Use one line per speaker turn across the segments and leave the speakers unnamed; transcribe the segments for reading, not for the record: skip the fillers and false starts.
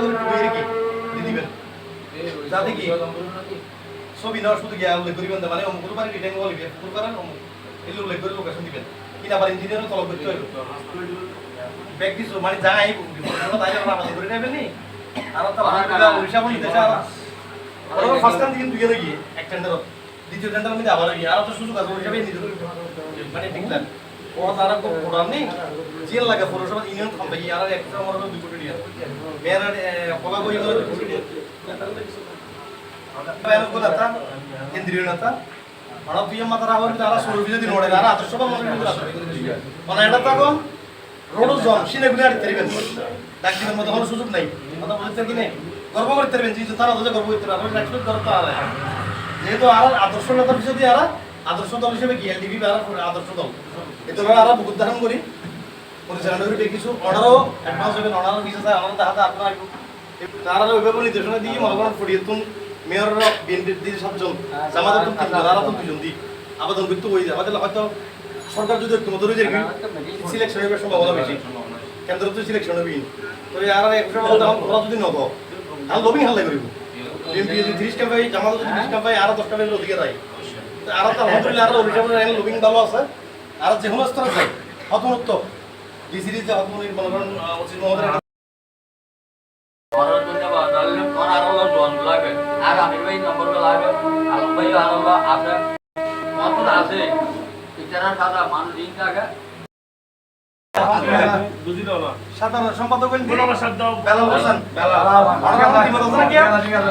করে বইরে কি দিবেন যাতে কি ছবি নেওয়ার শুধু গিয়া উল্লেখ করিবেন মানে অমুক বাড়ি রিটার্ন বলে গিয়ে ফুল করেন অমুক এগুলো উল্লেখ করে লোকেশন দিবেন কিনা আবার ইঞ্জিনিয়ারও তলব করতে হইব ব্যাগ কিছু মানে যাই তাই আমরা আমাদের করে নেবেন নি আর তো আলহামদুলিল্লাহ ওড়িশা বলি দেশে আর ফার্স্ট টাইম দিন দুইয়ে লাগি এক টেন্ডার দ্বিতীয় টেন্ডার মধ্যে আবার গিয়ে আর তো সুযোগ আছে ওড়িশা নিতে মানে দেখলেন ও তারা খুব প্রোগ্রাম নেই জেল লাগে পৌরসভা ইউনিয়ন থামবে কি আর একটা আমার 2 কোটি টাকা মেয়ের কলা বই করে 2 কোটি টাকা কেন্দ্রীয় নেতা বড় পিএম মাতারা হওয়ার তারা সুরবিজয় দিন ওড়ে তারা আদর্শ বা মনে মানে এটা তখন রোড জোন সিনেগুলি আর তেরিবেন ডাক্তারের মধ্যে কোনো সুযোগ নাই কথা বলতে কি নেই গর্ব করতে পারবেন যে তারা ওদের গর্ব করতে পারবে এক্সপেক্ট করতে পারে যেহেতু আর আদর্শ নেতা বিষয় দিয়ে আর আদর্শ দল হিসেবে কি এলডিপি আর আদর্শ দল এতে আমরা বহুত ধারণ করি পরিচালনা করি কিছু অর্ডারও অ্যাডভান্স হবে অর্ডারও কিছু আছে আমাদের হাতে আপনারা তারা ওইভাবে নির্দেশনা দিয়ে মনে করেন ফরিয়াতুন মেয়র বিএনপির দিয়ে 7 জন জামাতের তো 3 জন আর তো 2 জন দি আবেদন করতে হই যায় আমাদের হয়তো সরকার যদি একটু মতো রয়ে সিলেকশন হবে সম্ভাবনা বেশি কেন্দ্র তো সিলেকশন হবে তো আর একটা কথা ওরা যদি নতো আর লবিং হাল্লা করিব বিএনপি যদি 30 টা পাই জামাত যদি 20 টা পাই আর 10 টা পাই অধিকার হয় আর তো আলহামদুলিল্লাহ আর ওড়িশা লবিং ভালো আছে আর যে কোনো স্তরে যায় হতমুক্ত ডিসিডি যে হতমুক্ত মনে করেন উচিত মহোদয়
আর আমির ভাই নম্বর লাগবে আলম ভাই আল্লাহ আছে মত আছে ইতারা সাদা মান লিংক থাকে
বুঝিলো না সাধারণ সম্পাদক বলেন বড় শব্দ বেলা হোসেন বেলা অর্গান কি মত আছে নাকি আলহামদুলিল্লাহ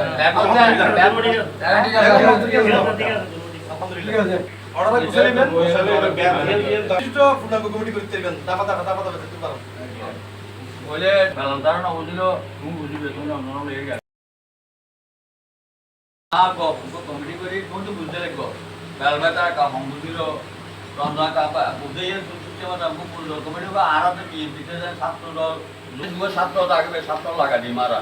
অর্ডার করে নেবেন তো পূর্ণাঙ্গ কমিটি করতে দিবেন দাফা দিতে পারো
বলে বেলান্তার না বুঝিলো তুমি বুঝিবে তুমি না লেগে গেল কমিটি করে কোনটা বুঝতে লাগবো বেলবাটা কাম বুঝিল রমজান কাপা বুঝে সুচিমাটা মুখ বুঝল কমিটি আরাতে বিএনপিতে ছাত্র দল ছাত্র থাকবে ছাত্র লাগা দিই মারা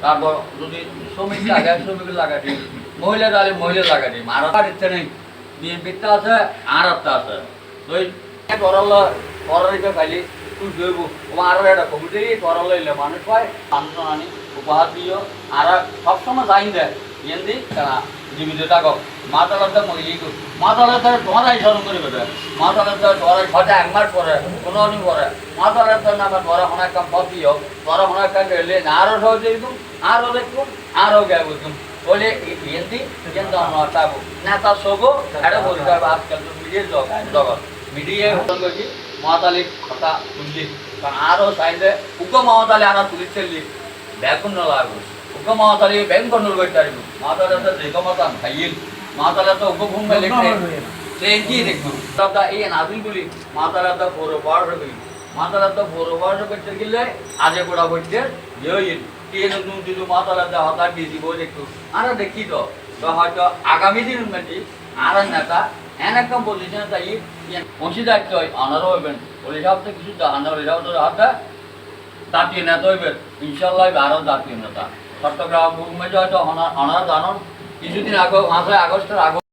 তারপর যদি শ্রমিক লাগায় শ্রমিক লাগা দিই মহিলা দাঁড়িয়ে মহিলা লাগা দিই মারা ইচ্ছে নেই বিএনপিটা আছে আরাতটা আছে তো পড়ালিখা খাইলি তুই দেব আরো একটা কমিটি পড়ালে মানুষ পায় আন্দোলন উপহার দিও আর সবসময় চাইন দেয় এমনি জীবিত থাকক মাতালাটা মহিলাই মাতালাটা তোমারাই স্মরণ করি বেটা মাতালাটা তোরা হঠাৎ 1 মাস পরে 15 দিন পরে মাতালাটা নামে তোরা অনেক কাম পাবি হোক তোরা অনেক কাম গেলে আরও সহজে দিতুম আরও দেখতুম আরও গায়ে বুঝতুম বলে এমনি কিন্তু আমরা চাবো নেতা সবো এটা বলতে হবে আজকাল তো মিডিয়ার জগৎ মিডিয়ায় ফোন করছি মহাতালিক কথা তুললি কারণ আরও চাইলে উগ্র মহাতালি আনা তুলি চললি ব্যাকুণ্ড লাগবে উগ্র মহাতালি ব্যাংক কন্ট্রোল করতে পারব মহাতালিটা যে ক্ষমতান খাইল মহাতালিটা উপভূমি লেখে ট্রেনটি দেখবো তবে এই নাজিলগুলি মহাতালিটা পৌরবার করি মহাতালিটা পৌরবার করতে গেলে আজে গোড়া করতে ইয়ে ট্রেন যদি মহাতালিটা হঠাৎ দিয়ে দিব দেখতো আর দেখি তো হয়তো আগামী দিন মেটি আর নেতা একটা পজিশনে তাই অংশীদারিত্ব আনারও হইবেন ওই হিসাবটা কিছু আনার হিসাব হাতে জাতীয় নেতা হইবেন ইনশাল্লাহ আরও জাতীয় নেতা চট্টগ্রাম হয়তো অনার জানান কিছুদিন আগে 5 আগস্টের আগে